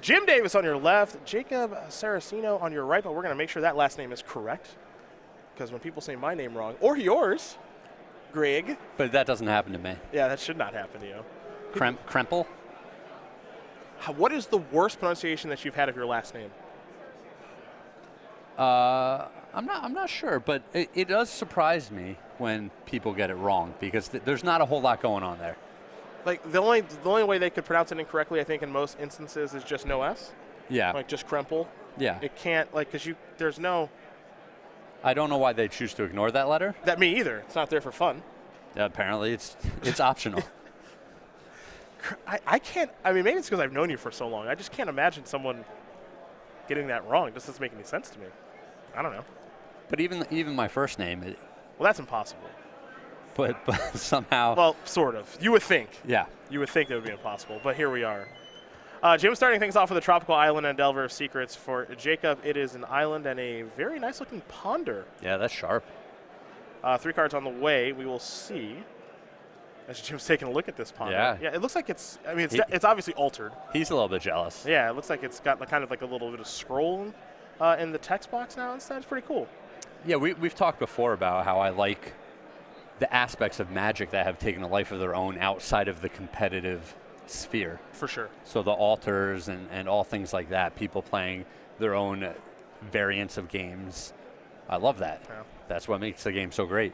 Jim Davis on your left, Jacob Saracino on your right, but we're going to make sure that last name is correct. Because when people say my name wrong, or yours, Greg. But that doesn't happen to me. Yeah, that should not happen to you. Krempel? What is the worst pronunciation that you've had of your last name? I'm not sure, but it does surprise me when people get it wrong because there's not a whole lot going on there. Like the only way they could pronounce it incorrectly, I think, in most instances, is just no S. Yeah. Like just Krempel. Yeah. It can't because there's no. I don't know why they choose to ignore that letter. That me either. It's not there for fun. Yeah, apparently, it's optional. I can't. I mean, maybe it's because I've known you for so long. I just can't imagine someone getting that wrong. It just doesn't make any sense to me. I don't know. But even my first name. Well, that's impossible. But somehow. Well, sort of. You would think. Yeah. You would think that would be impossible, but here we are. Jim starting things off with a tropical island and Delver of Secrets. For Jacob, it is an island and a very nice-looking ponder. Yeah, that's sharp. 3 cards on the way. We will see. As Jim's taking a look at this ponder. Yeah. Yeah, it looks like it's. I mean, it's obviously altered. He's a little bit jealous. Yeah, it looks like it's got kind of like a little bit of scroll in the text box now instead. It's pretty cool. Yeah, we've talked before about how I like the aspects of Magic that have taken a life of their own outside of the competitive sphere. For sure. So the alters and all things like that, people playing their own variants of games. I love that. Yeah. That's what makes the game so great.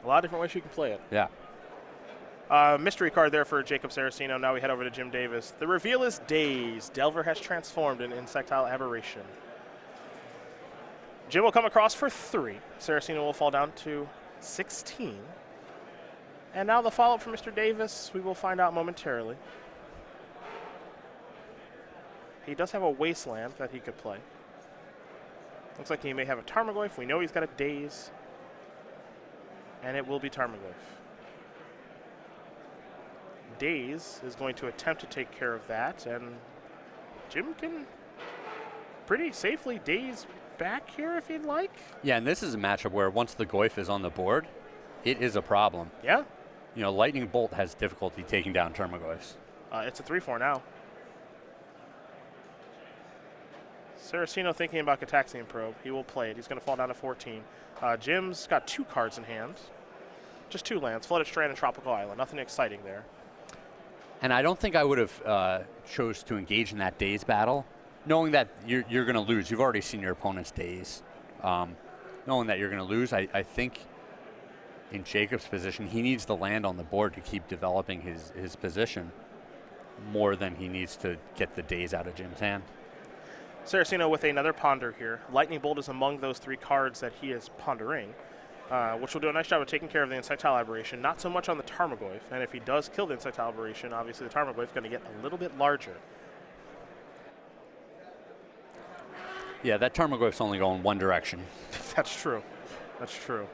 A lot of different ways you can play it. Yeah. Mystery card there for Jacob Saracino. Now we head over to Jim Davis. The reveal is Days. Delver has transformed in Insectile Aberration. Jim will come across for 3. Saracino will fall down to 16. And now the follow-up from Mr. Davis, we will find out momentarily. He does have a Wasteland that he could play. Looks like he may have a Tarmogoyf. We know he's got a Daze. And it will be Tarmogoyf. Daze is going to attempt to take care of that, and Jim can pretty safely Daze back here if he'd like. Yeah, and this is a matchup where once the Goyf is on the board, it is a problem. Yeah. You know, Lightning Bolt has difficulty taking down Tarmogoyfs. It's a 3/4 now. Saracino thinking about Gataxian Probe. He will play it. He's going to fall down to 14. Jim's got 2 cards in hand. Just 2 lands, Flooded Strand and Tropical Island. Nothing exciting there. And I don't think I would have chose to engage in that Daze battle, knowing that you're going to lose. You've already seen your opponent's Daze. Knowing that you're going to lose, I think in Jacob's position, he needs to land on the board to keep developing his position more than he needs to get the Daze out of Jim's hand. Saracino with another ponder here. Lightning Bolt is among those 3 cards that he is pondering, which will do a nice job of taking care of the Insectile Aberration, not so much on the Tarmogoyf. And if he does kill the Insectile Aberration, obviously the Tarmogoyf is going to get a little bit larger. Yeah, that Tarmogoyf's only going one direction. That's true. That's true.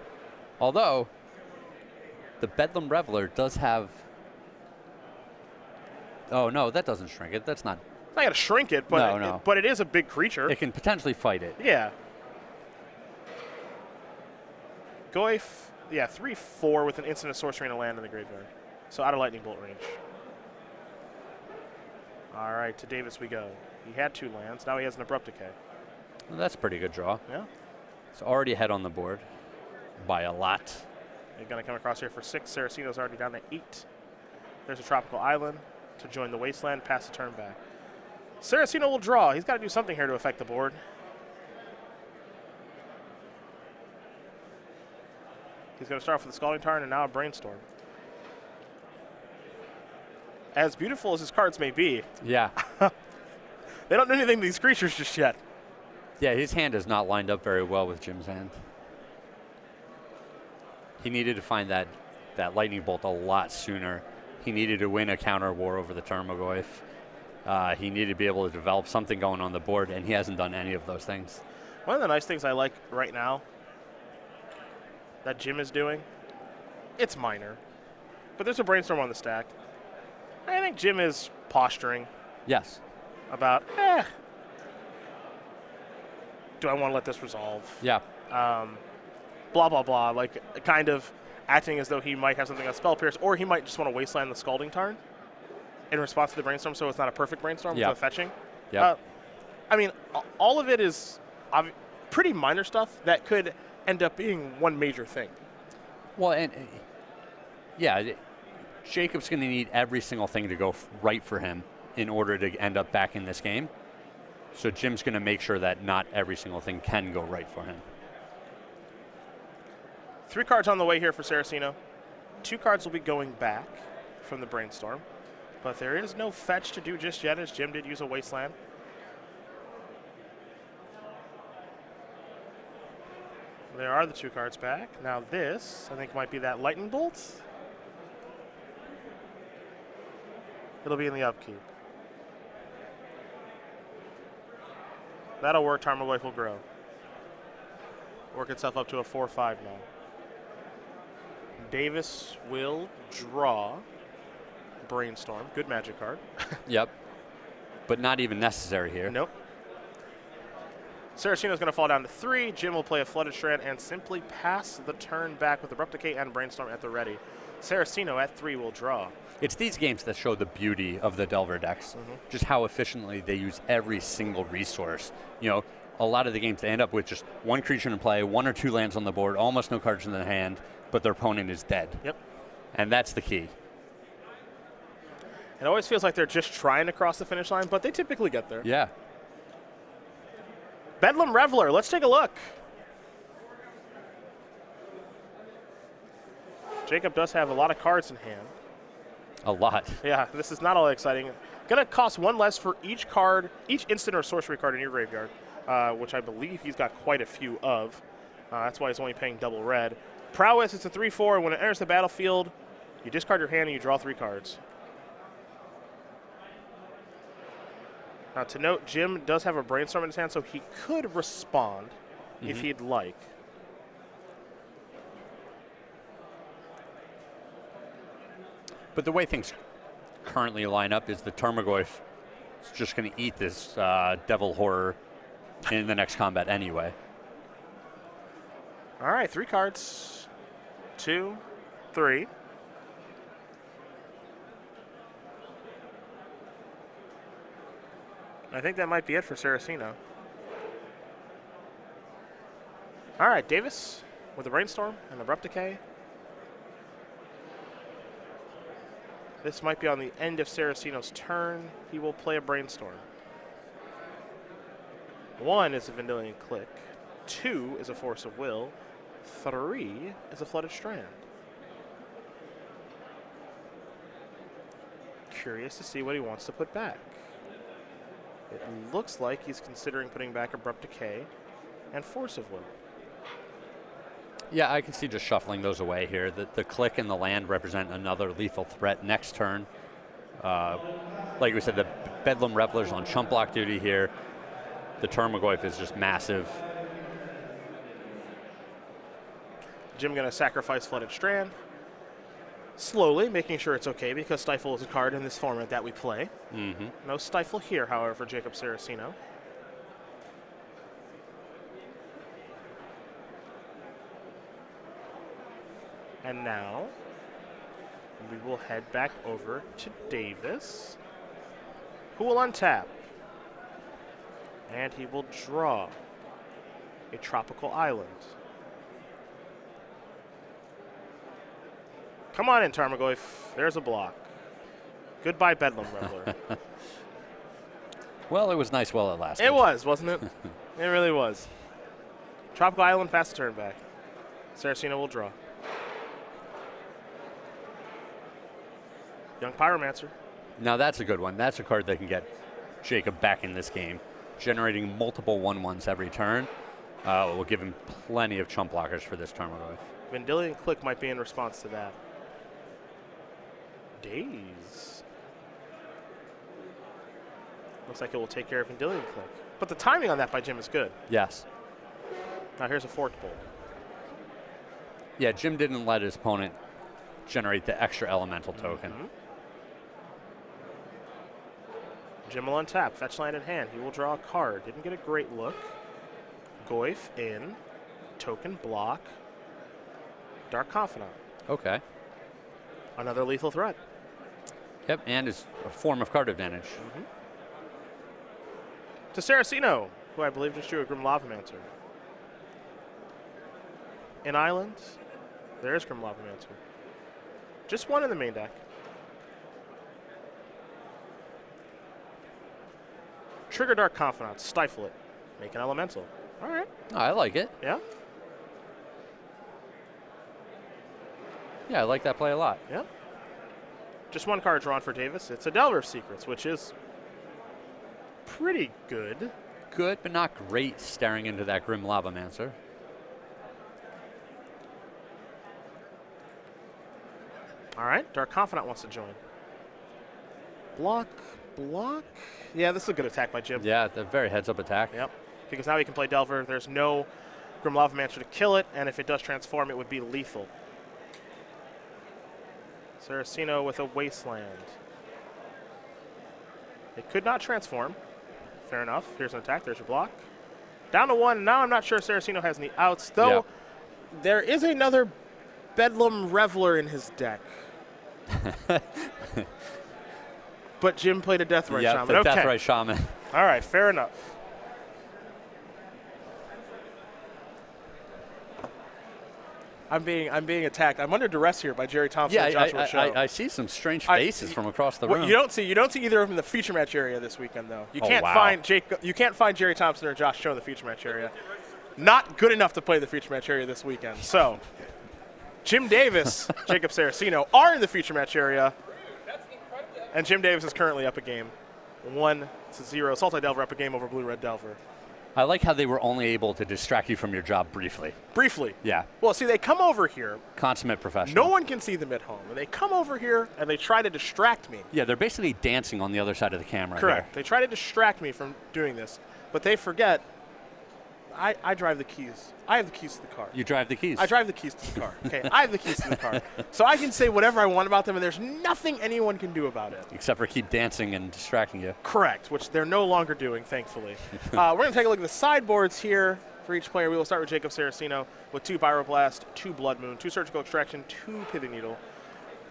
Although, the Bedlam Reveler does have... Oh, no, that doesn't shrink it. That's not... It's not going to shrink it, but, no. But it is a big creature. It can potentially fight it. Yeah. Goyf, yeah, 3/4 with an instant, a sorcery, and a land in the graveyard. So out of Lightning Bolt range. All right, to Davis we go. He had 2 lands. Now he has an Abrupt Decay. Well, that's a pretty good draw. Yeah. It's already ahead on the board by a lot. They're going to come across here for 6. Saracino's already down to 8. There's a Tropical Island to join the Wasteland, pass the turn back. Saracino will draw. He's got to do something here to affect the board. He's going to start off with the Scalding Tarn and now a Brainstorm. As beautiful as his cards may be, Yeah. they don't do anything to these creatures just yet. Yeah, his hand is not lined up very well with Jim's hand. He needed to find that Lightning Bolt a lot sooner. He needed to win a counter war over the Tarmogoyf. He needed to be able to develop something going on the board, and he hasn't done any of those things. One of the nice things I like right now that Jim is doing, it's minor, but there's a Brainstorm on the stack. I think Jim is posturing. Yes. About, do I want to let this resolve? Yeah. Blah, blah, blah. Like, kind of acting as though he might have something on Spell Pierce, or he might just want to Wasteland the Scalding Tarn in response to the Brainstorm, so it's not a perfect Brainstorm with the fetching. Yep. I mean, all of it is pretty minor stuff that could end up being one major thing. Well, and yeah, Jacob's going to need every single thing to go right for him in order to end up back in this game. So Jim's going to make sure that not every single thing can go right for him. 3 cards on the way here for Saracino. 2 cards will be going back from the Brainstorm. But there is no fetch to do just yet, as Jim did use a Wasteland. There are the 2 cards back. Now this, I think, might be that Lightning Bolt. It'll be in the upkeep. That'll work. Tarmogoyf will grow. Work itself up to a 4/5 now. Davis will draw Brainstorm. Good Magic card. Yep. But not even necessary here. Nope. Saracino's going to fall down to 3. Jim will play a Flooded Strand and simply pass the turn back with Abrupt Decay and Brainstorm at the ready. Saracino at 3 will draw. It's these games that show the beauty of the Delver decks, just how efficiently they use every single resource. You know, a lot of the games they end up with just 1 creature in play, 1 or 2 lands on the board, almost no cards in the hand, but their opponent is dead. Yep. And that's the key. It always feels like they're just trying to cross the finish line, but they typically get there. Yeah. Bedlam Reveler, let's take a look. Jacob does have a lot of cards in hand. A lot. Yeah, this is not all that exciting. Gonna cost 1 less for each card, each instant or sorcery card in your graveyard, which I believe he's got quite a few of. That's why he's only paying double red. Prowess, it's a 3/4. When it enters the battlefield, you discard your hand and you draw 3 cards. Now, to note, Jim does have a Brainstorm in his hand, so he could respond if he'd like. But the way things currently line up is the Tarmogoyf is just going to eat this Devil Horror in the next combat anyway. All right, 3 cards. 2, 3. I think that might be it for Saracino. All right, Davis with a Brainstorm and Abrupt Decay. This might be on the end of Saracino's turn. He will play a Brainstorm. 1 is a Vendilion Click. 2 is a Force of Will. 3 is a Flooded Strand. Curious to see what he wants to put back. It looks like he's considering putting back Abrupt Decay and Force of Will. Yeah, I can see just shuffling those away here. The click and the land represent another lethal threat next turn. Like we said, the Bedlam Reveler's on chump block duty here. The Tarmogoyf is just massive. Jim going to sacrifice Flooded Strand. Slowly, making sure it's okay, because Stifle is a card in this format that we play. No Stifle here, however, for Jacob Saracino. And now, we will head back over to Davis, who will untap. And he will draw a Tropical Island. Come on in, Tarmogoyf. There's a block. Goodbye, Bedlam Reveler. Well, it was nice while it lasted. It was, wasn't it? It really was. Tropical Island, pass the turn back. Saracino will draw. Young Pyromancer. Now that's a good one. That's a card that can get Jacob back in this game. Generating multiple 1/1s every turn will give him plenty of chump blockers for this Tarmogoyf. Vendilion Click might be in response to that. Daze. Looks like it will take care of Vendilion Click. But the timing on that by Jim is good. Yes. Now here's a Forked Bolt. Yeah, Jim didn't let his opponent generate the extra elemental token. Jim will untap, fetch land in hand. He will draw a card. Didn't get a great look. Goyf in, token block, Dark Confidant. Okay. Another lethal threat. Yep, and is a form of card advantage. to Saracino, who I believe just drew a Grim Lavamancer. In Islands, there's Grim Lavamancer. Just one in the main deck. Trigger Dark Confidant, stifle it, make an elemental. All right. Oh, I like it. Yeah? Yeah, I like that play a lot. Yeah. Just one card drawn for Davis. It's a Delver of Secrets, which is pretty good. Good, but not great staring into that Grim Lavamancer. All right, Dark Confidant wants to join. Block, block. Yeah, this is a good attack by Jim. Yeah, the very heads-up attack. Yep, because now he can play Delver. There's no Grim Lavamancer to kill it, and if it does transform, it would be lethal. Saracino with a Wasteland. It could not transform. Fair enough. Here's an attack. There's your block. Down to one. Now I'm not sure Saracino has any outs, though there is another Bedlam Reveler in his deck. But Jim played a Deathrite Shaman. The okay. Deathrite Shaman. All right, fair enough. I'm being attacked. I'm under duress here by Jerry Thompson and Joshua Show. I see some strange faces from across the room. You don't see either of them in the feature match area this weekend, though. You can't find Jerry Thompson or Josh Show in the feature match area. Not good enough to play the feature match area this weekend. So, Jim Davis, Jacob Saracino are in the feature match area, and Jim Davis is currently up a game, 1-0. Salty Delver up a game over Blue Red Delver. I like how they were only able to distract you from your job briefly. Briefly. Yeah. Well, see, they come over here. Consummate professional. No one can see them at home. And they come over here and they try to distract me. Yeah, they're basically dancing on the other side of the camera. Correct. Here. They try to distract me from doing this, but they forget I drive the keys. I have the keys to the car. You drive the keys. I drive the keys to the car. Okay, I have the keys to the car. So I can say whatever I want about them, and there's nothing anyone can do about it. Except for keep dancing and distracting you. Correct, which they're no longer doing, thankfully. We're going to take a look at the sideboards here for each player. We will start with Jacob Saracino with 2 Pyroblast, 2 Blood Moon, 2 Surgical Extraction, 2 Pithing Needle.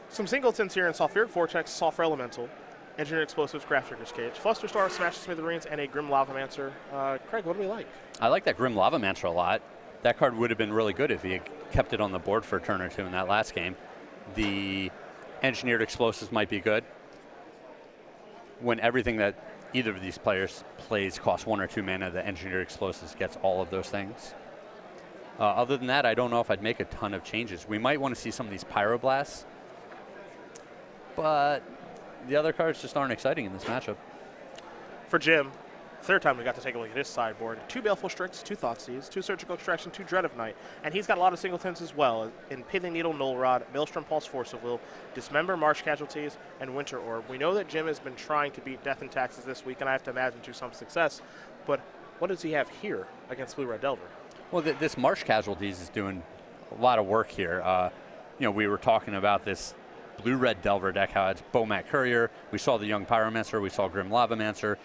Some singletons here in Sulfuric Vortex, Sulfur Elemental, Engineered Explosives, Grafdigger's Cage, Flusterstar, Smash Smithereens, and a Grim Lavamancer. Craig, what do we like? I like that Grim Lavamancer a lot. That card would have been really good if he had kept it on the board for a turn or two in that last game. The Engineered Explosives might be good. When everything that either of these players plays costs 1 or 2 mana, the Engineered Explosives gets all of those things. Other than that, I don't know if I'd make a ton of changes. We might want to see some of these Pyroblasts, but the other cards just aren't exciting in this matchup. For Jim, third time we got to take a look at his sideboard. 2 Baleful Strix, 2 Thoughtseize, 2 Surgical Extraction, 2 Dread of Night. And he's got a lot of singletons as well in Pithing Needle, Null Rod, Maelstrom Pulse, Force of Will, Dismember, Marsh Casualties, and Winter Orb. We know that Jim has been trying to beat Death and Taxes this week, and I have to imagine to some success. But what does he have here against Blue Red Delver? Well, this Marsh Casualties is doing a lot of work here. We were talking about this Blue Red Delver deck, how it's Bomat Courier. We saw the Young Pyromancer. We saw Grim Lavamancer.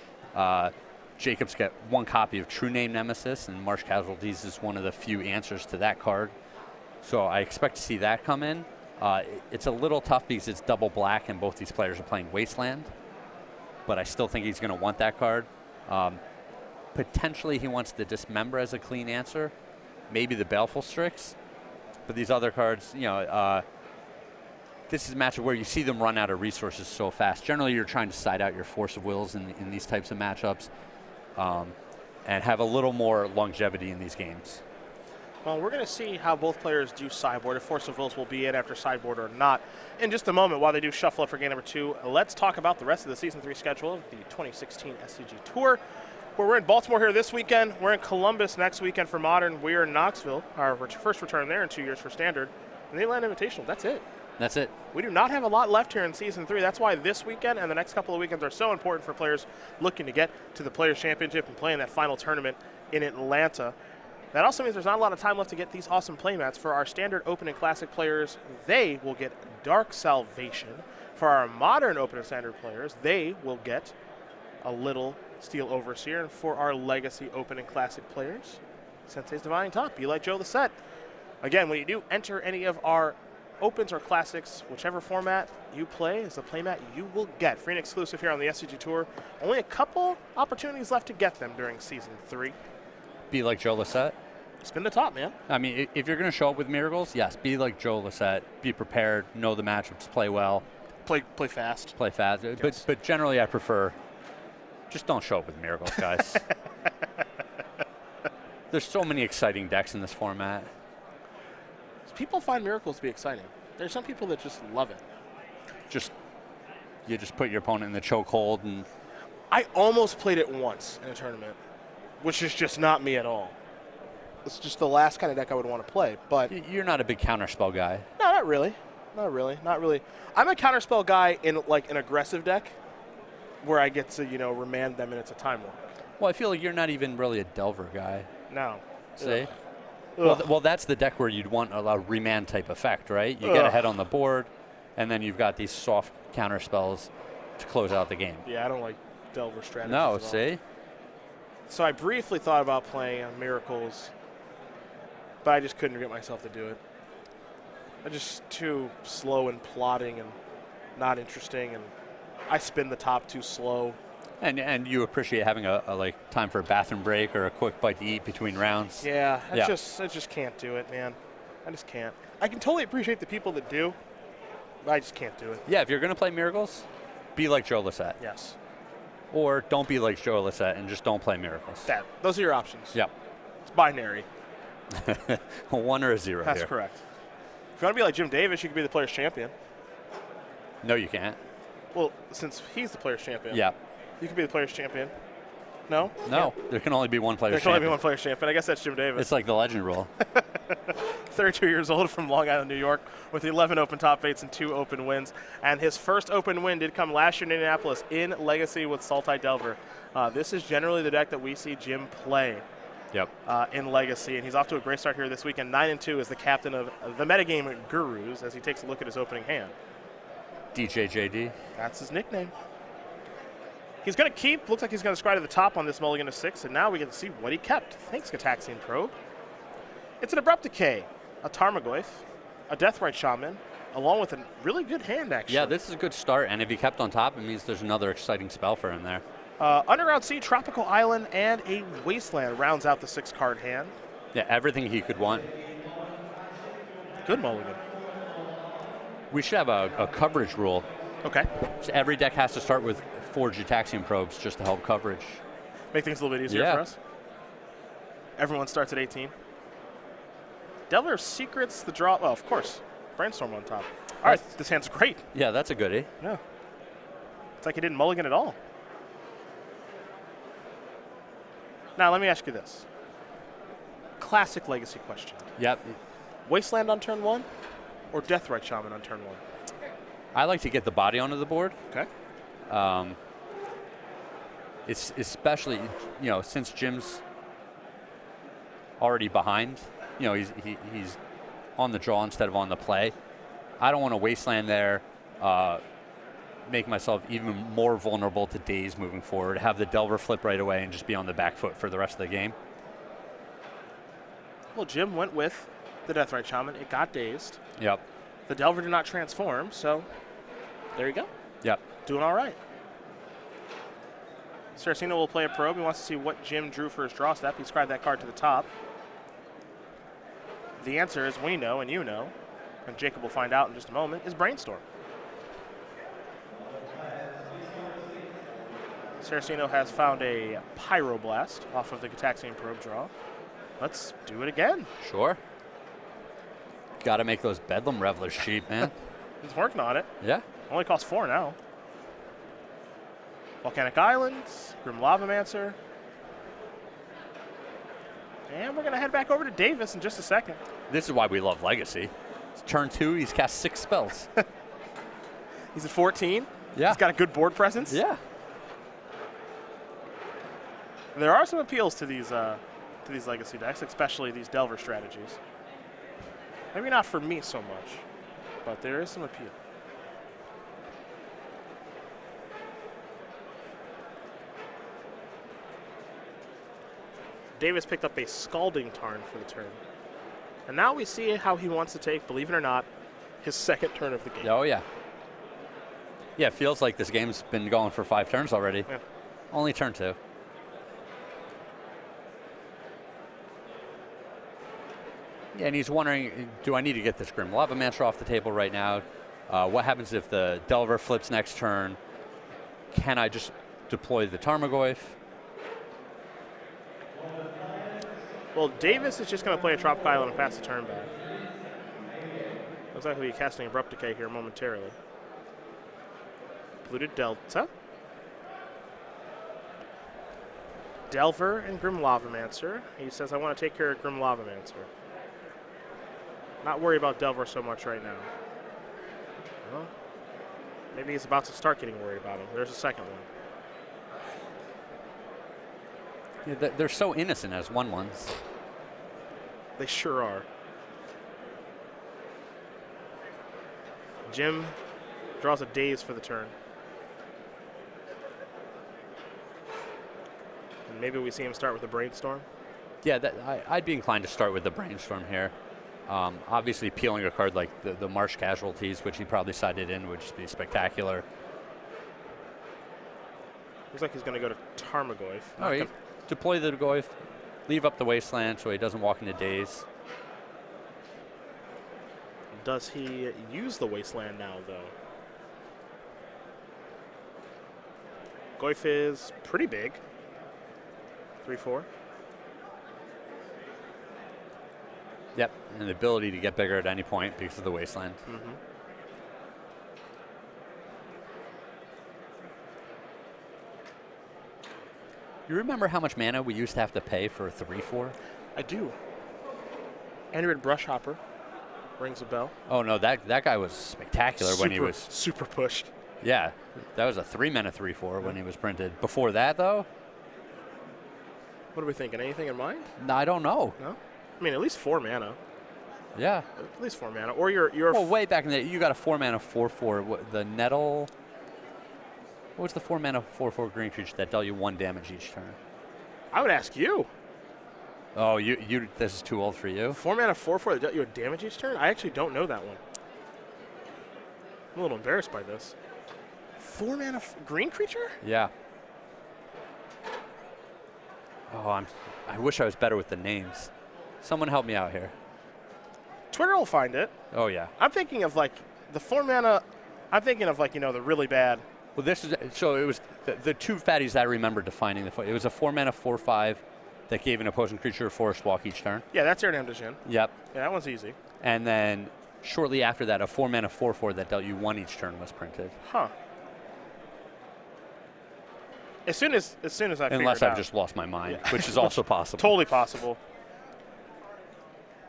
Jacobs get 1 copy of True Name Nemesis, and Marsh Casualties is one of the few answers to that card. So I expect to see that come in. It's a little tough because it's double black, and both these players are playing Wasteland. But I still think he's going to want that card. Potentially he wants the Dismember as a clean answer. Maybe the Baleful Strix. But these other cards, this is a matchup where you see them run out of resources so fast. Generally, you're trying to side out your Force of Wills in these types of matchups and have a little more longevity in these games. Well, we're going to see how both players do sideboard, if Force of Wills will be in after sideboard or not. In just a moment, while they do shuffle up for game number 2, let's talk about the rest of the Season 3 schedule of the 2016 SCG Tour, where we're in Baltimore here this weekend. We're in Columbus next weekend for Modern. We're in Knoxville, our first return there in 2 years for Standard. And the Inland Invitational, that's it. That's it. We do not have a lot left here in Season 3. That's why this weekend and the next couple of weekends are so important for players looking to get to the Players' Championship and play in that final tournament in Atlanta. That also means there's not a lot of time left to get these awesome playmats. For our Standard, Open, and Classic players, they will get Dark Salvation. For our Modern, Open, and Standard players, they will get a little Steel Overseer. And for our Legacy, Open, and Classic players, Sensei's Divine Top, Be Like Joe the Set. Again, when you do enter any of our Opens or Classics, whichever format you play is the playmat you will get. Free and exclusive here on the SCG Tour. Only a couple opportunities left to get them during Season 3. Be like Joe Lissette. Spin the top, man. I mean, if you're going to show up with miracles, yes, be like Joe Lissette. Be prepared, know the matchups, play well. Play fast. Play fast. Yes. But generally I prefer just don't show up with miracles, guys. There's so many exciting decks in this format. People find miracles to be exciting. There's some people that just love it. You just put your opponent in the chokehold, and I almost played it once in a tournament, which is just not me at all. It's just the last kind of deck I would want to play. But you're not a big counterspell guy. No, not really. Not really. I'm a counterspell guy in like an aggressive deck where I get to, remand them and it's a time walk. Well, I feel like you're not even really a Delver guy. No. See? Ugh. Well, that's the deck where you'd want a remand type effect, right? You get ahead on the board, and then you've got these soft counter spells to close out the game. Yeah, I don't like Delver strategies. No, at all. see? So I briefly thought about playing Miracles, but I just couldn't get myself to do it. I'm just too slow and plodding and not interesting, and I spin the top too slow. And you appreciate having a time for a bathroom break or a quick bite to eat between rounds. Yeah, I just can't do it, man. I just can't. I can totally appreciate the people that do, but I just can't do it. Yeah, if you're going to play Miracles, be like Joe Lissette. Yes. Or don't be like Joe Lissette and just don't play Miracles. Those are your options. Yep. It's binary. A 1 or a 0 That's here. correct. If you want to be like Jim Davis, you can be the player's champion. No, you can't. Well, since he's the player's champion. Yeah. You can be the player's champion. No? No, there can only be one player's There can champion. only be one player's champion. I guess that's Jim Davis. It's like the legend rule. 32 years old from Long Island, New York, with 11 open top 8s and 2 open wins. And his first open win did come last year in Indianapolis in Legacy with Sultai Delver. This is generally the deck that we see Jim play. Yep. In Legacy, and he's off to a great start here this weekend. 9-2 as the captain of the metagame Gurus as he takes a look at his opening hand. DJJD. That's his nickname. He's going to keep, looks like he's going to scry to the top on this mulligan to 6, and now we get to see what he kept. Thanks, Gataxian Probe. It's an Abrupt Decay, a Tarmogoyf, a Deathrite Shaman, along with a really good hand, actually. Yeah, this is a good start, and if he kept on top, it means there's another exciting spell for him there. Underground Sea, Tropical Island, and a Wasteland rounds out the 6-card hand. Yeah, everything he could want. Good mulligan. We should have a coverage rule. Okay. So every deck has to start with 4 Gitaxian Probes just to help coverage. Make things a little bit easier for us. Everyone starts at 18. Delver Secrets, the draw. Oh, of course. Brainstorm on top. All right, this hand's great. Yeah, that's a goodie. Yeah. It's like he didn't mulligan at all. Now, let me ask you this. Classic Legacy question. Yep. Wasteland on turn 1 or Deathrite Shaman on turn 1? I like to get the body onto the board. Okay. It's especially, since Jim's already behind, he's on the draw instead of on the play. I don't want to Wasteland there, make myself even more vulnerable to daze moving forward, have the Delver flip right away and just be on the back foot for the rest of the game. Well, Jim went with the Deathrite Shaman. It got dazed. Yep. The Delver did not transform, so there you go. Yep. Doing all right. Saracino will play a probe. He wants to see what Jim drew for his draw step. He scribed that card to the top. The answer, as we know and you know, and Jacob will find out in just a moment, is Brainstorm. Saracino has found a Pyroblast off of the Gataxian Probe draw. Let's do it again. Sure. Got to make those Bedlam Revelers cheap, man. He's working on it. Yeah. Only costs 4 now. Volcanic Islands, Grim Lavamancer. And we're going to head back over to Davis in just a second. This is why we love Legacy. It's turn 2, he's cast 6 spells. He's at 14. Yeah. He's got a good board presence. Yeah. There are some appeals to these Legacy decks, especially these Delver strategies. Maybe not for me so much, but there is some appeal. Davis picked up a Scalding Tarn for the turn. And now we see how he wants to take, believe it or not, his second turn of the game. Oh, yeah. Yeah, it feels like this game's been going for 5 turns already. Yeah. Only turn 2. Yeah, and he's wondering, do I need to get this Grim Lavamancer off the table right now? What happens if the Delver flips next turn? Can I just deploy the Tarmogoyf? Well, Davis is just going to play a Tropic Island and pass the turn back. Looks like he'll be casting Abrupt Decay here momentarily. Polluted Delta. Delver and Grim Lavamancer. He says, I want to take care of Grim Lavamancer. Not worry about Delver so much right now. Well, maybe he's about to start getting worried about him. There's a second one. Yeah, they're so innocent as 1/1s. They sure are. Jim draws a Daze for the turn. And maybe we see him start with a Brainstorm. Yeah, I'd be inclined to start with the Brainstorm here. Obviously, peeling a card like the Marsh Casualties, which he probably sided in, would just be spectacular. Looks like he's going to go to Tarmogoyf. All right, deploy the Goyf, leave up the Wasteland so he doesn't walk into Daze. Does he use the Wasteland now, though? Goyf is pretty big. 3/4. Yep, and the ability to get bigger at any point because of the Wasteland. Mm-hmm. You remember how much mana we used to have to pay for a 3/4? I do. Android Brushhopper rings a bell. Oh no, that guy was spectacular when he was super pushed. Yeah, that was a 3-mana 3/4 when he was printed. Before that though, What are we thinking? Anything in mind? no, I don't know. No? I mean, at least 4 mana. Yeah. At least 4 mana. Or your Well, way back in the day, you got a 4-mana 4/4. The Nettle. What was the 4-mana 4/4 green creature that dealt you 1 damage each turn? I would ask you. Oh, you. This is too old for you. 4 mana 4/4 that dealt you a damage each turn? I actually don't know that one. I'm a little embarrassed by this. 4 mana green creature? Yeah. Oh, I wish I was better with the names. Someone help me out here. Twitter will find it. Oh yeah. I'm thinking of like the 4 mana. I'm thinking of like, the really bad. Well, this is so. It was the 2 fatties I remember defining the. It was a 4-mana 4/5 that gave an opposing creature a forest walk each turn. Yeah, that's Aaron Amdashin. Yep. Yeah, that one's easy. And then shortly after that, a 4-mana 4/4 that dealt you 1 each turn was printed. Huh. As soon as I figure Unless it I've out. just lost my mind, which is also possible. Totally possible.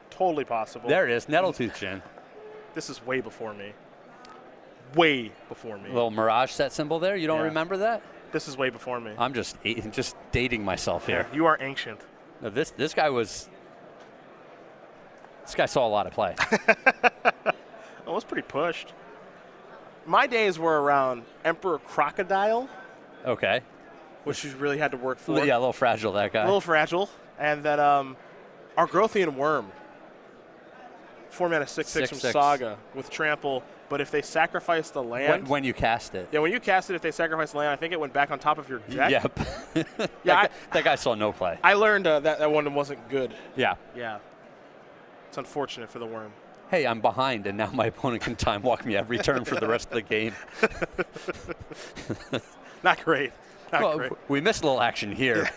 Totally possible. There it is, Nettletooth Jin. This is way before me. Way before me. Little Mirage set symbol there. You don't Yeah. remember that? This is way before me. I'm just dating myself here. You are ancient. No, this guy was. This guy saw a lot of play. I was pretty pushed. My days were around Emperor Crocodile, Okay. which you really had to work for. Yeah, a little fragile, that guy. A little fragile. And then Argothian Worm. 4 mana 6/6 from 6/6. Saga with Trample. But if they sacrifice the land. When you cast it. Yeah, when you cast it, if they sacrifice the land, I think it went back on top of your deck. Yep. Yeah, that guy saw no play. I learned that one wasn't good. Yeah. Yeah. It's unfortunate for the Worm. Hey, I'm behind, and now my opponent can time walk me every turn for the rest of the game. Not great. Not great. We missed a little action here.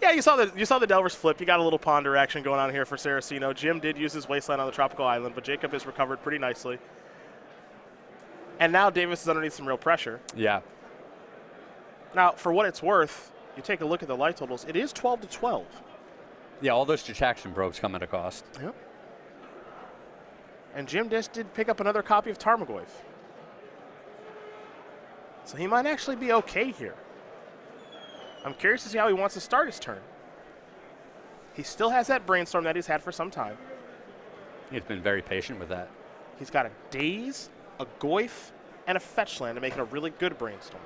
Yeah, you saw the Delver's flip. You got a little ponder action going on here for Saracino. Jim did use his Wasteland on the Tropical Island, but Jacob has recovered pretty nicely. And now Davis is underneath some real pressure. Yeah. Now, for what it's worth, you take a look at the light totals. It is 12-12. Yeah, all those detraction probes come at a cost. Yep. And Jim just did pick up another copy of Tarmogoyf. So he might actually be okay here. I'm curious to see how he wants to start his turn. He still has that Brainstorm that he's had for some time. He's been very patient with that. He's got a Daze, a Goyf, and a Fetch land to make it a really good Brainstorm.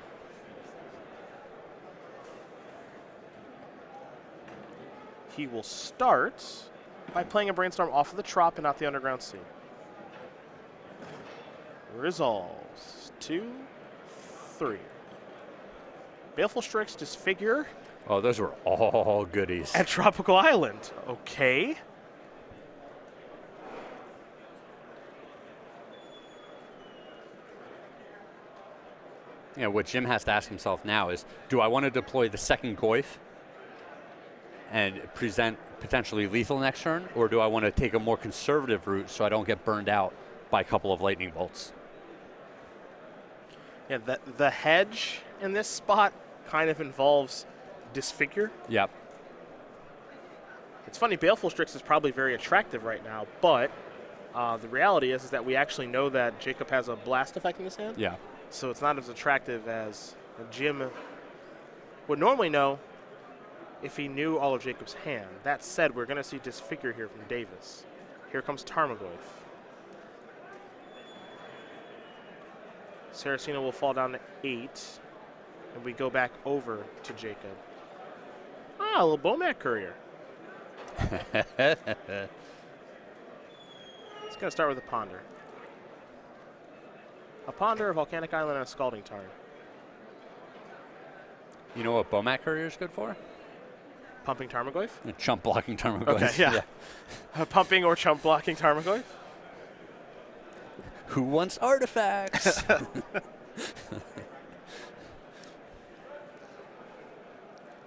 He will start by playing a Brainstorm off of the Trop and not the Underground Sea. Resolves. 2, 3. Baleful Strix, Disfigure, Oh, those were all goodies. and Tropical Island. Okay. You know, what Jim has to ask himself now is, do I want to deploy the second Goyf and present potentially lethal next turn, or do I want to take a more conservative route so I don't get burned out by a couple of lightning bolts? Yeah, the hedge in this spot kind of involves Disfigure. Yep. It's funny, Baleful Strix is probably very attractive right now, but the reality is that we actually know that Jacob has a blast effect in his hand. Yeah. So it's not as attractive as Jim would normally know if he knew all of Jacob's hand. That said, we're going to see Disfigure here from Davis. Here comes Tarmogoyf. Saracino will fall down to 8, and we go back over to Jacob. Ah, a little Bomac Courier. It's going to start with a Ponder. A Ponder, a Volcanic Island, and a Scalding Tarn. You know what Bomac Courier is good for? Pumping Tarmogoyf? Chump blocking Tarmogoyf. Okay, yeah. Pumping or chump blocking Tarmogoyf? Who wants artifacts?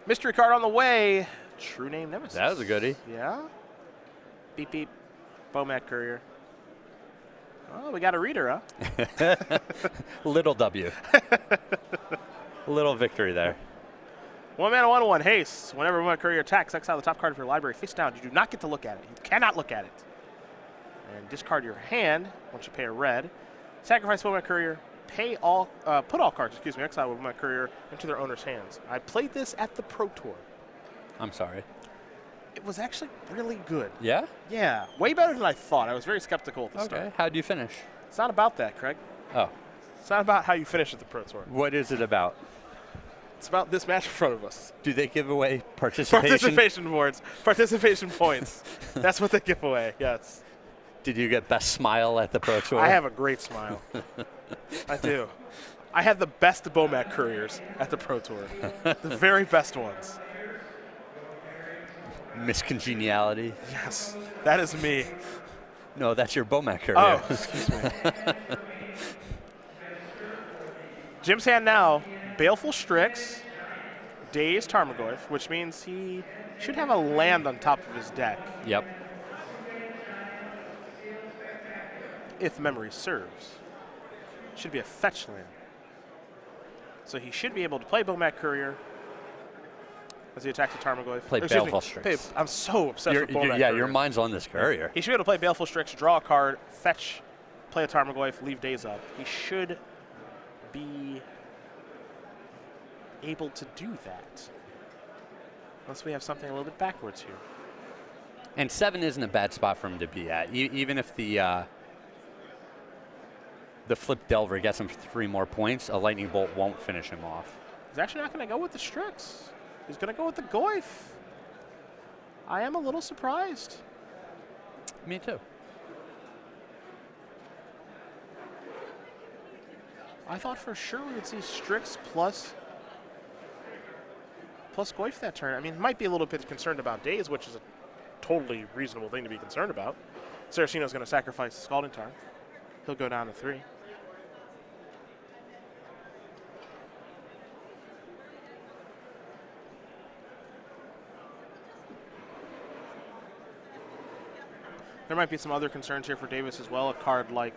Mystery card on the way. True Name Nemesis. That was a goodie. Yeah. Beep, beep. Bomac Courier. Oh, we got a reader, huh? Little W. Little victory there. 1 mana, 1/1 haste. Whenever Bomac Courier attacks, exile the top card of your library face down. You do not get to look at it. You cannot look at it. And discard your hand once you pay a red. Sacrifice Bomac Courier. Put all cards, exile Bomac Courier into their owner's hands. I played this at the Pro Tour. I'm sorry. It was actually really good. Yeah? Yeah, way better than I thought. I was very skeptical at the start. Okay. How'd you finish? It's not about that, Craig. Oh. It's not about how you finish at the Pro Tour. What is it about? It's about this match in front of us. Do they give away participation? Participation boards, participation points. That's what they give away, yes. Did you get best smile at the Pro Tour? I have a great smile. I do. I had the best Bomac Couriers at the Pro Tour. The very best ones. Miscongeniality. Yes, that is me. No, that's your Bomac Courier. Oh, excuse me. Jim's hand now, Baleful Strix, Dazed Tarmogoyf, which means he should have a land on top of his deck. Yep. If memory serves. Should be a fetch land. So he should be able to play Bomac Courier as he attacks the Tarmogoyf. Play Baleful Strix. I'm so obsessed with Bomac Yeah, Courier. your mind's on this Courier. He should be able to play Baleful Strix, draw a card, fetch, play a Tarmogoyf, leave Daze up. He should be able to do that. Unless we have something a little bit backwards here. And 7 isn't a bad spot for him to be at. Even if the Flip Delver gets him 3 more points, a Lightning Bolt won't finish him off. He's actually not going to go with the Strix. He's going to go with the Goyf. I am a little surprised. Me too. I thought for sure we would see Strix plus Goyf that turn. I mean, might be a little bit concerned about Daze, which is a totally reasonable thing to be concerned about. Saracino's going to sacrifice the Scalding Tarn. He'll go down to 3. There might be some other concerns here for Davis as well. A card like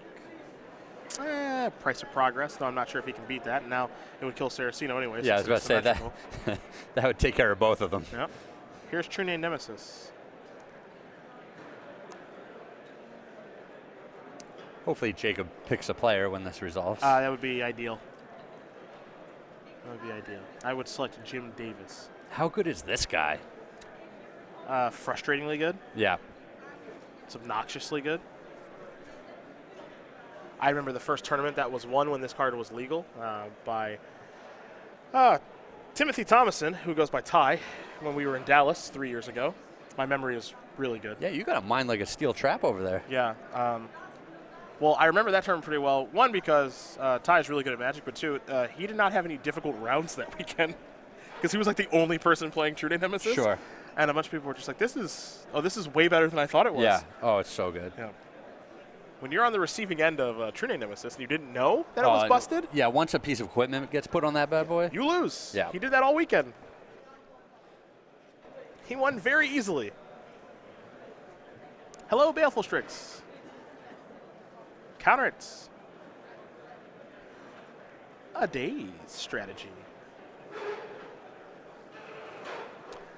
Price of Progress, though I'm not sure if he can beat that. And now it would kill Saracino anyway. Yeah, I was about to say that. That would take care of both of them. Yep. Here's True Name Nemesis. Hopefully Jacob picks a player when this resolves. That would be ideal. That would be ideal. I would select Jim Davis. How good is this guy? Frustratingly good. Yeah. It's obnoxiously good. I remember the first tournament that was won when this card was legal by Timothy Thomason, who goes by Ty, when we were in Dallas 3 years ago. My memory is really good. Yeah, you got a mind like a steel trap over there. Yeah. Well, I remember that tournament pretty well. One, because Ty is really good at Magic, but two, he did not have any difficult rounds that weekend because he was like the only person playing True Day Nemesis. Sure. And a bunch of people were just like, this is way better than I thought it was. Yeah. Oh, it's so good. Yeah. When you're on the receiving end of True Day Nemesis and you didn't know that it was busted, yeah, once a piece of equipment gets put on that bad boy, you lose. Yeah. He did that all weekend. He won very easily. Hello, Baleful Strix. Counter it. A Daze strategy.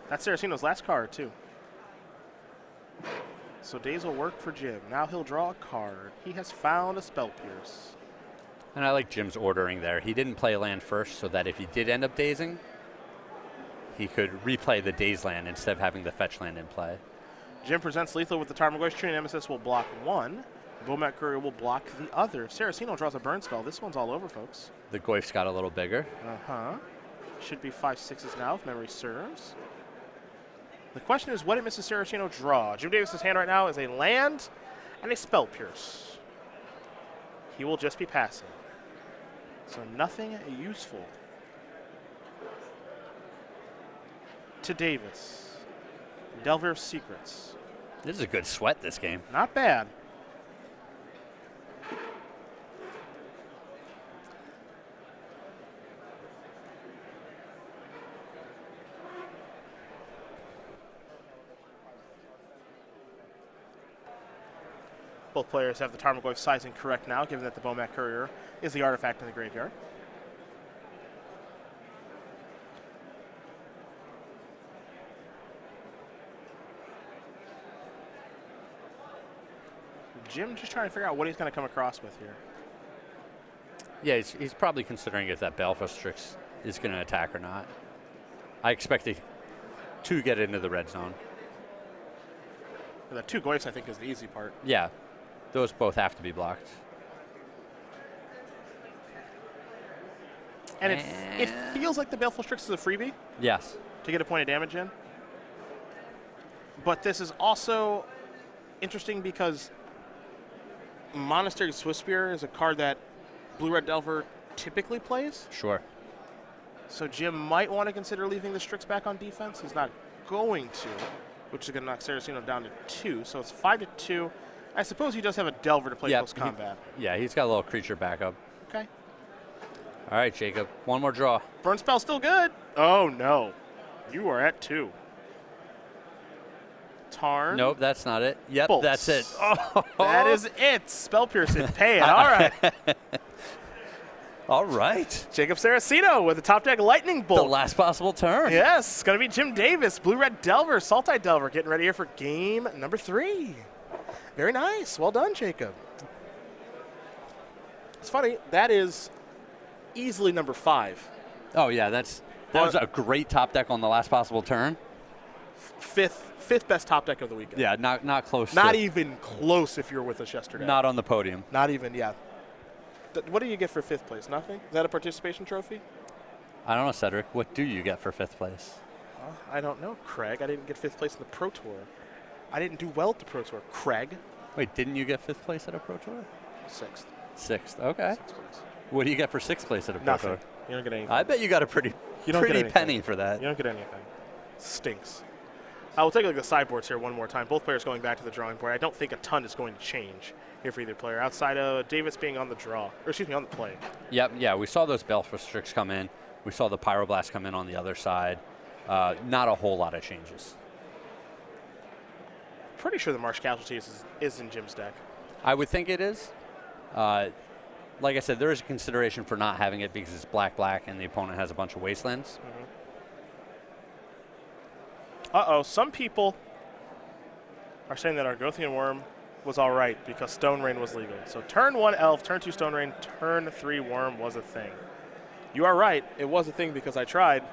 That's Saracino's last card, too. So Daze will work for Jim. Now he'll draw a card. He has found a Spell Pierce. and I like Jim's ordering there. He didn't play land first so that if he did end up dazing, he could replay the daze land instead of having the fetch land in play. Jim presents lethal with the Tarmogoyf. True Nemesis will block one. Bomat Courier will block the other. Saracino draws a burn spell. This one's all over, folks. The Goyf's got a little bigger. Uh-huh. Should be 5/6s now, if memory serves. The question is, what did Mrs. Saracino draw? Jim Davis's hand right now is a land and a Spell Pierce. He will just be passing. So nothing useful. To Davis. Delver's Secrets. This is a good sweat, this game. Not bad. Both players have the Tarmogoyf sizing correct now, given that the Bomat Courier is the artifact in the graveyard. Jim just trying to figure out what he's going to come across with here. Yeah, he's probably considering if that Baleful Strix is going to attack or not. I expect it to get into the red zone. The two Goyfs, I think, is the easy part. Yeah, those both have to be blocked. And it feels like the Baleful Strix is a freebie Yes. to get a point of damage in. But this is also interesting because Monastery Swiftspear is a card that Blue-Red Delver typically plays. Sure. So Jim might want to consider leaving the Strix back on defense. He's not going to, which is going to knock Saracino down to 2. So it's 5-2. I suppose he does have a Delver to play close combat. Yeah, he's got a little creature backup. Okay. All right, Jacob. One more draw. Burn spell still good. Oh, no. You are at 2. Tarn. Nope, that's not it. Yep, Bolts. that's it. Oh. That is it. Spell Piercing. Pay it. All right. All right. Jacob Saracino with the top deck Lightning Bolt. The last possible turn. Yes, it's going to be Jim Davis, Blue-Red Delver, Saltite Delver, getting ready here for game number 3. Very nice. Well done, Jacob. It's funny. That is easily number 5. Oh, yeah, that was a great top deck on the last possible turn. Fifth best top deck of the weekend. Yeah, not close. Not even close if you were with us yesterday. Not on the podium. Not even, yeah. What do you get for 5th place? Nothing? Is that a participation trophy? I don't know, Cedric. What do you get for 5th place? I don't know, Craig. I didn't get 5th place in the Pro Tour. I didn't do well at the Pro Tour. Craig? Wait, didn't you get 5th place at a Pro Tour? 6th. 6th, okay. 6th place. What do you get for 6th place at a Pro Nothing. Tour? You don't get anything. I bet you got a pretty anything. penny for that. You don't get anything. Stinks. We'll take a look at the sideboards here one more time. Both players going back to the drawing board. I don't think a ton is going to change here for either player, outside of Davis being on the draw, or excuse me, on the play. Yep, yeah, we saw those Baleful Strix come in. We saw the Pyroblast come in on the other side. Not a whole lot of changes. Pretty sure the Marsh Casualties is in Jim's deck. I would think it is. Like I said, there is a consideration for not having it because it's black, and the opponent has a bunch of wastelands. Mm-hmm. Uh-oh, some people are saying that our Argothian Worm was all right because Stone Rain was legal. So turn 1 Elf, turn 2 Stone Rain, turn 3 Worm was a thing. You are right, it was a thing because I tried,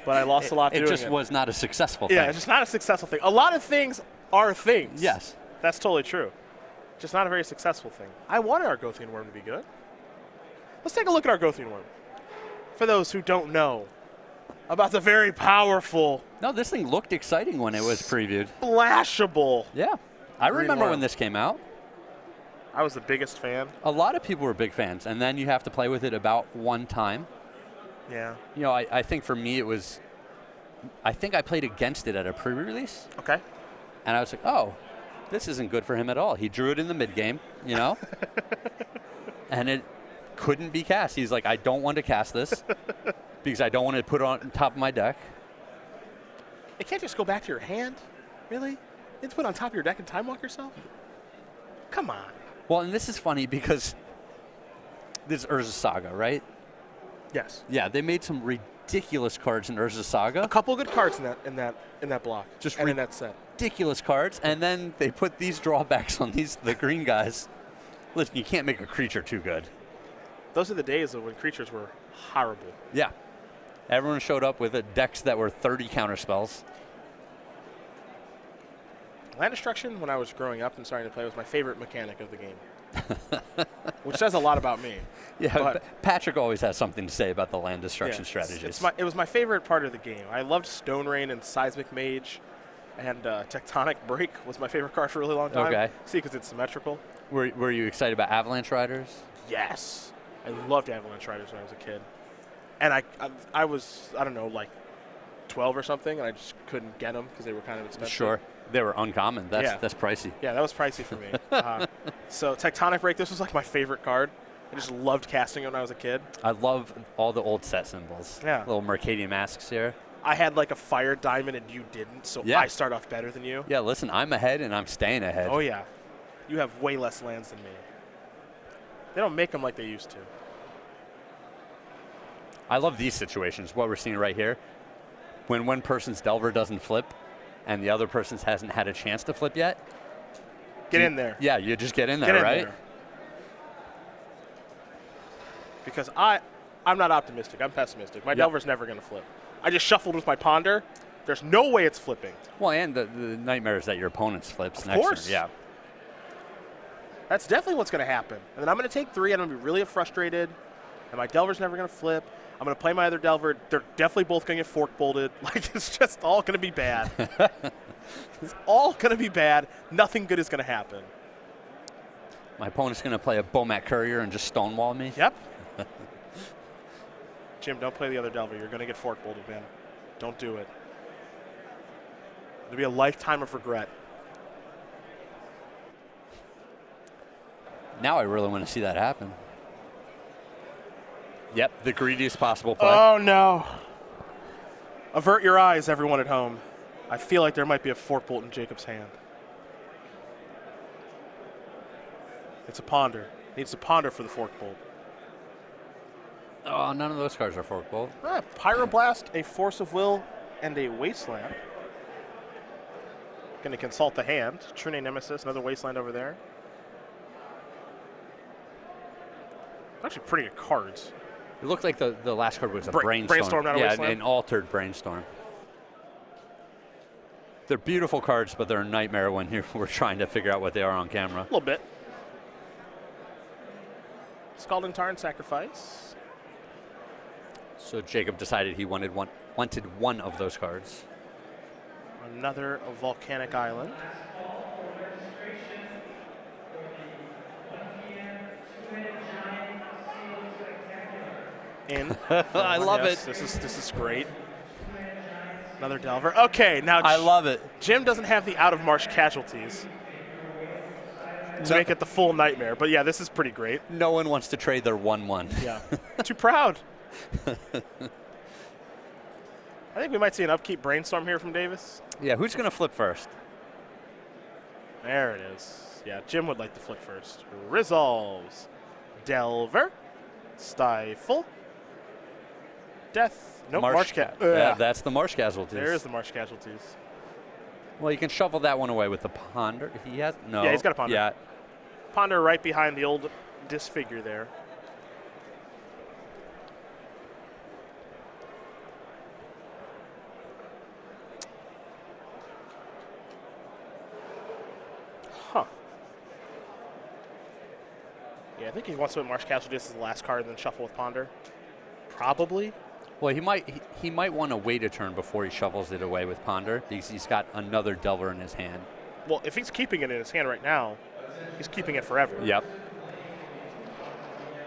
but I lost a lot doing it. It just was not a successful thing. Yeah, it's just not a successful thing. A lot of things are things. Yes. That's totally true. Just not a very successful thing. I wanted our Argothian Worm to be good. Let's take a look at our Argothian Worm. For those who don't know about the very powerful... No, this thing looked exciting when it was previewed. Splashable. Yeah. I remember worm. when this came out. I was the biggest fan. A lot of people were big fans, and then you have to play with it about one time. Yeah. You know, I think for me it was, I think I played against it at a pre-release. Okay. And I was like, oh, this isn't good for him at all. He drew it in the mid-game, you know? And it couldn't be cast. He's like, I don't want to cast this because I don't want to put it on top of my deck. It can't just go back to your hand? Really? You have to put it on top of your deck and time walk yourself? Come on. Well, and this is funny because this is Urza Saga, right? Yes. Yeah, they made some ridiculous cards in Urza Saga. A couple good cards in that block. Just and in that set. Ridiculous cards, and then they put these drawbacks on the green guys. Listen, you can't make a creature too good. Those are the days of when creatures were horrible. Yeah. Everyone showed up with decks that were 30 counter spells. Land destruction, when I was growing up and starting to play, was my favorite mechanic of the game. Which says a lot about me. Yeah, Patrick always has something to say about the land destruction strategies. It was my favorite part of the game. I loved Stone Rain and Seismic Mage, and Tectonic Break was my favorite card for a really long time. Okay. See, because it's symmetrical. Were you excited about Avalanche Riders? Yes. I loved Avalanche Riders when I was a kid. And I was, I don't know, like 12 or something, and I just couldn't get them because they were kind of expensive. Sure. They were uncommon. That's pricey. Yeah, that was pricey for me. So Tectonic Break, this was like my favorite card. I just loved casting it when I was a kid. I love all the old set symbols. Yeah. Little Mercadian masks here. I had like a fire diamond and you didn't, so I start off better than you. Yeah, listen, I'm ahead and I'm staying ahead. Oh, yeah. You have way less lands than me. They don't make them like they used to. I love these situations, what we're seeing right here. When one person's Delver doesn't flip and the other person hasn't had a chance to flip yet. Get in there. Yeah, you just get in there, right? There. Because I'm not optimistic. I'm pessimistic. My Delver's never going to flip. I just shuffled with my Ponder. There's no way it's flipping. Well, and the nightmare is that your opponent's flips of next course. turn. Yeah. That's definitely what's going to happen. And then I'm going to take 3, and I'm going to be really frustrated, and my Delver's never going to flip. I'm going to play my other Delver. They're definitely both going to get fork bolted. Like, it's just all going to be bad. It's all going to be bad. Nothing good is going to happen. My opponent's going to play a Bomat Courier and just stonewall me. Yep. Jim, don't play the other Delver. You're going to get fork bolted, man. Don't do it. It'll be a lifetime of regret. Now I really want to see that happen. Yep, the greediest possible play. Oh, no. Avert your eyes, everyone at home. I feel like there might be a fork bolt in Jacob's hand. It's a Ponder. Needs to ponder for the fork bolt. Oh, none of those cards are fork bolt. Pyroblast, a Force of Will, and a Wasteland. Going to consult the hand. Trine Nemesis, another Wasteland over there. Actually pretty good cards. It looked like the last card was a Brainstorm. Brainstorm, not a Wasteland? An altered Brainstorm. They're beautiful cards, but they're a nightmare when we're trying to figure out what they are on camera. A little bit. Scalding Tarn, Sacrifice. So Jacob decided he wanted one of those cards. Another Volcanic Island. In. I love it. This is great. Another Delver. Okay, now I love it. Jim doesn't have the out of marsh casualties to make it the full nightmare. But yeah, this is pretty great. No one wants to trade their 1/1. Yeah. Too proud. I think we might see an upkeep Brainstorm here from Davis. Yeah, who's going to flip first? There it is. Yeah, Jim would like to flip first. Resolves. Delver. Stifle. Death. Nope, Marsh Yeah, that's the Marsh Casualties. There is the Marsh Casualties. Well, you can shuffle that one away with the Ponder. He has no. Yeah, he's got a Ponder. Yeah. Ponder right behind the old disfigure there. Huh. Yeah, I think he wants to put Marsh Casualties as the last card and then shuffle with Ponder. Probably. Well, he might want to wait a turn before he shuffles it away with Ponder because he's got another Delver in his hand. Well, if he's keeping it in his hand right now, He's keeping it forever. Yep.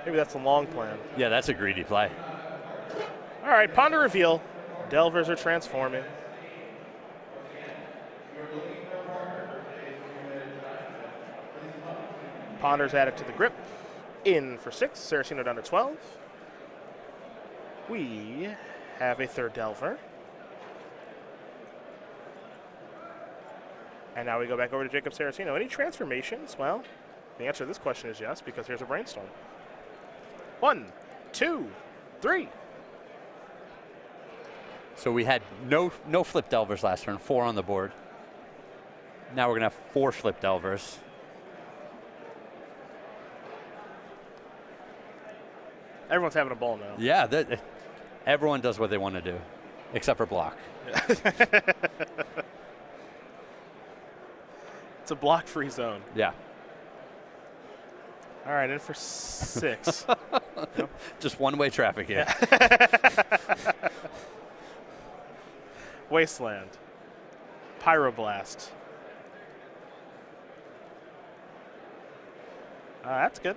Maybe that's the long plan. Yeah, that's a greedy play. All right, Ponder reveal. Delvers are transforming. Ponder's added to the grip. In for 6. Saracino down to 12. We have a third Delver. And now we go back over to Jacob Saracino. Any transformations? Well, the answer to this question is yes, because here's a brainstorm. 1, 2, 3. So we had no flip Delvers last turn, 4 on the board. Now we're going to have 4 flip Delvers. Everyone's having a ball now. Yeah, everyone does what they want to do, except for block. It's a block-free zone. Yeah. All right, in for 6. Yep. Just one-way traffic here. Wasteland. Pyroblast. That's good.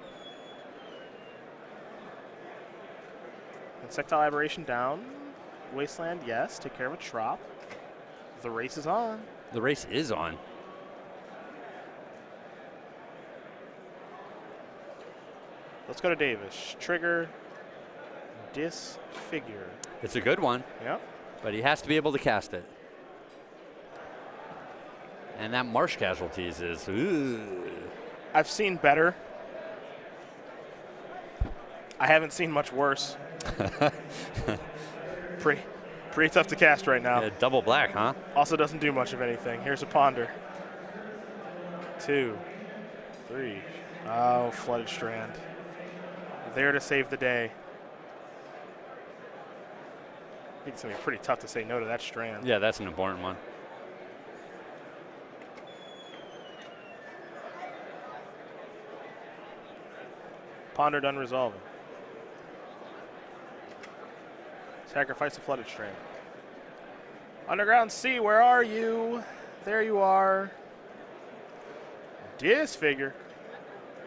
Insectile Aberration down. Wasteland, yes. Take care of a Trop. The race is on. The race is on. Let's go to Davis. Trigger. Disfigure. It's a good one. Yep. But he has to be able to cast it. And that Marsh Casualties is, ooh. I've seen better. I haven't seen much worse. Pretty tough to cast right now. Yeah, double black, huh? Also doesn't do much of anything. Here's a Ponder. 2, 3. Oh, Flooded Strand. There to save the day. I think it's going to be pretty tough to say no to that Strand. Yeah, that's an important one. Ponder done resolving. Sacrifice the Flooded Strand. Underground Sea, where are you? There you are. Disfigure.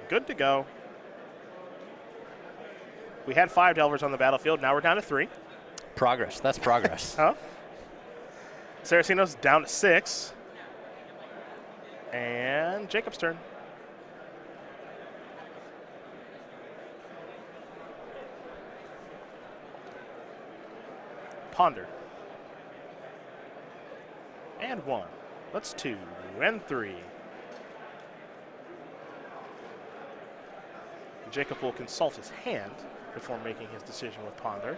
Good to go. We had 5 Delvers on the battlefield. Now we're down to 3. Progress. That's progress. Huh? Saracino's down to 6. And Jacob's turn. Ponder. And 1. That's 2 and 3. Jacob will consult his hand before making his decision with Ponder.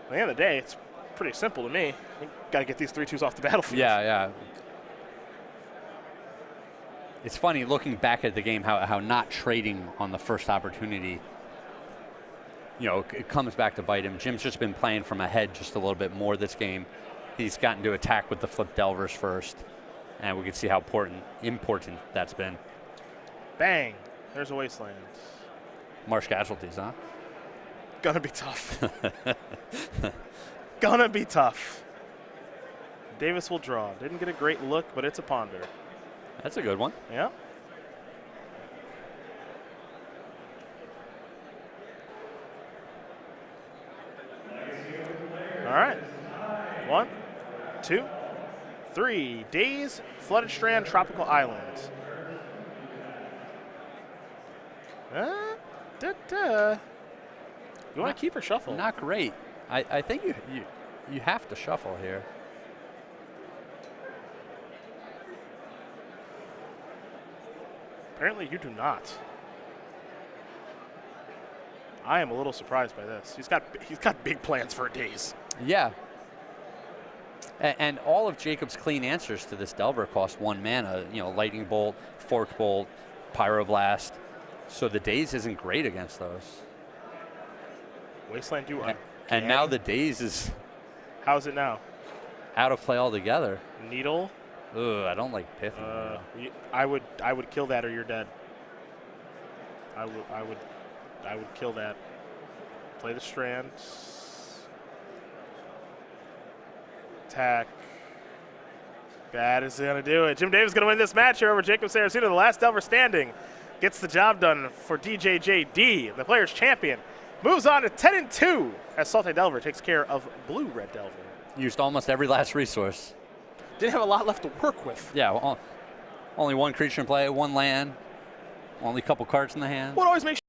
At the end of the day, it's pretty simple to me. We got to get these 3/2s off the battlefield. Yeah. It's funny looking back at the game how not trading on the first opportunity, it comes back to bite him. Jim's just been playing from ahead just a little bit more this game. He's gotten to attack with the flip Delvers first, and we can see how important that's been. Bang. There's a Wasteland. Marsh Casualties, huh? Gonna be tough. Gonna be tough. Davis will draw. Didn't get a great look, but it's a Ponder. That's a good one. Yeah. All right. 1, 2, 3. Daze, Flooded Strand, Tropical Island. You want to keep or shuffle? Not great. I think you have to shuffle here. Apparently you do not. I am a little surprised by this. He's got big plans for Daze. Yeah. And all of Jacob's clean answers to this Delver cost 1 mana. Lightning Bolt, Fork Bolt, Pyroblast. So the Daze isn't great against those. Wasteland do and now the Daze is how's it now? Out of play altogether. Needle. Ugh, I don't like Pith. I would kill that or you're dead. I would kill that. Play the Strand. Attack. That is going to do it. Jim Davis going to win this match here over Jacob Saracino, the last Delver standing. Gets the job done for DJJD, the player's champion. Moves on to 10-2 as Salte Delver takes care of Blue Red Delver. Used almost every last resource. Didn't have a lot left to work with. Yeah, well, only one creature in play, one land, only a couple cards in the hand. What always makes